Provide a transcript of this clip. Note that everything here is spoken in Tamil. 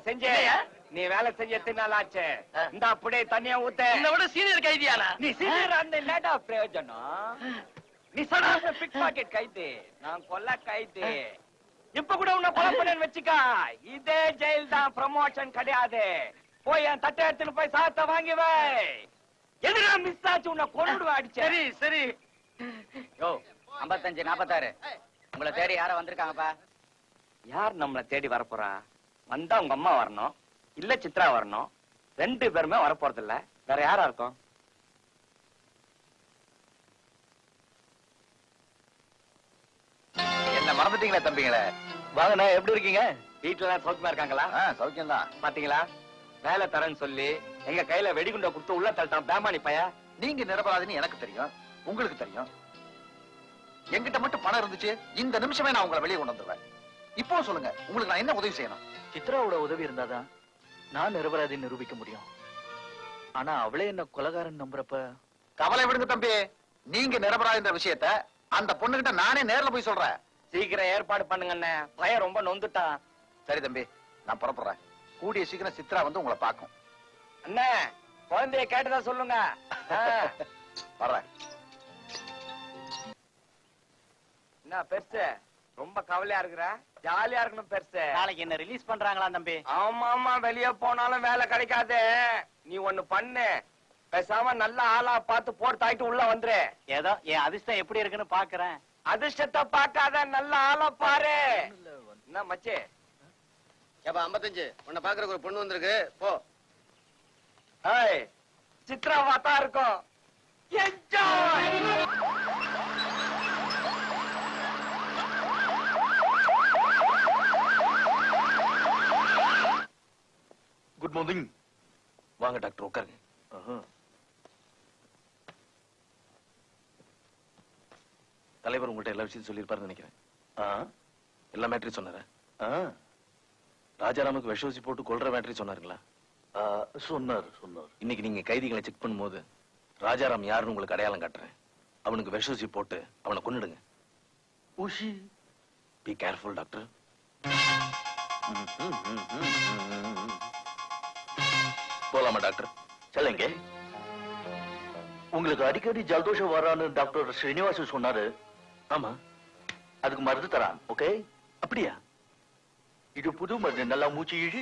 செஞ்சே நீ வேலை செஞ்ச எத்தனை நாள் ஆச்சு? இந்த அப்படியே தனியா ஊத்த. என்ன விட சீனியர் கைதியானா நீ? சீனியர் அந்த இல்லடா பிரயோஜனம். நீ சொன்ன பிக் பாக்கெட் கைது, நான் கொல்ல கைது. இப்ப கூட உன்னை கொலை பண்ணேன்னு வச்சுக்கா, இதே ஜெயில் தான், ப்ரமோஷன் கிடையாது. போய் என் தட்டை எடுத்துன்னு போய் சாத்த வாங்கி வை. எதிரா மிஸ் ஆச்சு உன்னை கொண்டுடுவா அடிச்ச. சரி சரி. யோ 55 46 உங்களை தேடி யார வந்திருக்காங்கப்பா? யார் நம்மளை தேடி வரப்போறா? வந்தா உங்க அம்மா வரணும், இல்ல சித்ரா வரணும். 2 பேருமே வரப்போறது இல்ல. வேற யாரா இருக்கும்? என்ன மறந்துட்டீங்களா தம்பிங்களே? வாங்கண்ணா, எப்படி இருக்கீங்க? வீட்டுல எல்லாம் சௌக்கியமா இருக்காங்களா? சௌக்கியம் தான். பாத்தீங்களா, வேலை தரேன்னு சொல்லி எங்க கையில வெடிகுண்ட கொடுத்து உள்ள தள்ளிட்டான் பேமானி பைய. நீங்க நிரபராதின்னு எனக்கு தெரியும், உங்களுக்கு தெரியும். என்கிட்ட மட்டும் பணம் இருந்துச்சு, இந்த நிமிஷமே நான் உங்களை வெளியே கொண்டு வந்துடுவேன். இப்போ சொல்லுங்க, உங்களுக்கு நான் என்ன உதவி செய்யணும்? சித்ராவோட உதவி இருந்தாதான் நான் நிரபராதின்னு நிரூபிக்க முடியும். ஆனா அவளே என்ன கொலைகாரன் நம்புறப்ப கவலை விடுங்க தம்பி. நீங்க நிரபராதின்ற விஷயத்த அந்த பொண்ணுகிட்ட நானே நேர்ல போய் சொல்றேன். சீக்கிரம் ஏற்பாடு பண்ணுங்க அண்ணே, பையன் ரொம்ப நொந்துட்டான். சரி தம்பி, நான் புறப்படுறேன். கூடிய சீக்கிரம் சித்ரா வந்து உங்களை பார்க்கும். அண்ணே, குழந்தைய கேட்டதா சொல்லுங்க. வர்றேன். என்ன பெருசு, ரொம்ப கவலையா இருக்கிற? ஜாலியா இருக்கணும் பெருசு. நாளைக்கு என்ன ரிலீஸ் பண்றாங்களா தம்பி? ஆமா ஆமா, வெளிய போனாலும் வேலை கிடைக்காது. நீ ஒண்ணு பண்ணு, பேசாம நல்ல ஆளா பார்த்து போட்டு தாயிட்டு உள்ள வந்துரு. ஏதோ என் அதிர்ஷ்டம் எப்படி இருக்குன்னு பாக்குறேன். அதிர்ஷ்டத்தை பார்க்காத, நல்ல ஆளா பாரு. என்ன மச்சே? ஏப்பா 55 உன்னை பாக்குறதுக்கு ஒரு பொண்ணு வந்திருக்கு, போ. ஏய், சித்ராவா தான் இருக்கும். என்ஜாய். Good morning. வாங்க டாக்டர், உட்காருங்க. தலைவர் உங்கள்கிட்ட எல்லா விஷயத்தையும் சொல்லியிருப்பாருன்னு நினைக்கிறேன். எல்லா மேட்டரையும் சொன்னாரா? ராஜாராமுக்கு விஷோசி போட்டு கொல்ற மேட்டரி சொன்னாருங்களா? சொன்னார். இன்னைக்கு நீங்க கைதிகளை செக் பண்ணும்போது ராஜாராம் யாருன்னு உங்களுக்கு அடையாளம் காட்டுறேன். அவனுக்கு விஷோசி போட்டு அவனை கொன்னுடுங்க. ஊசி. Be careful doctor. போலாமா டாக்டர்? சொல்லுங்க. உங்களுக்கு அடிக்கடி ஜலதோஷம் வரான்னு டாக்டர் ஸ்ரீனிவாசன் சொன்னாரு. ஆமா, அதுக்கு மருந்து தரான். ஓகே, அப்படியா? இது புது மருந்து. நல்லா மூச்சு இழு.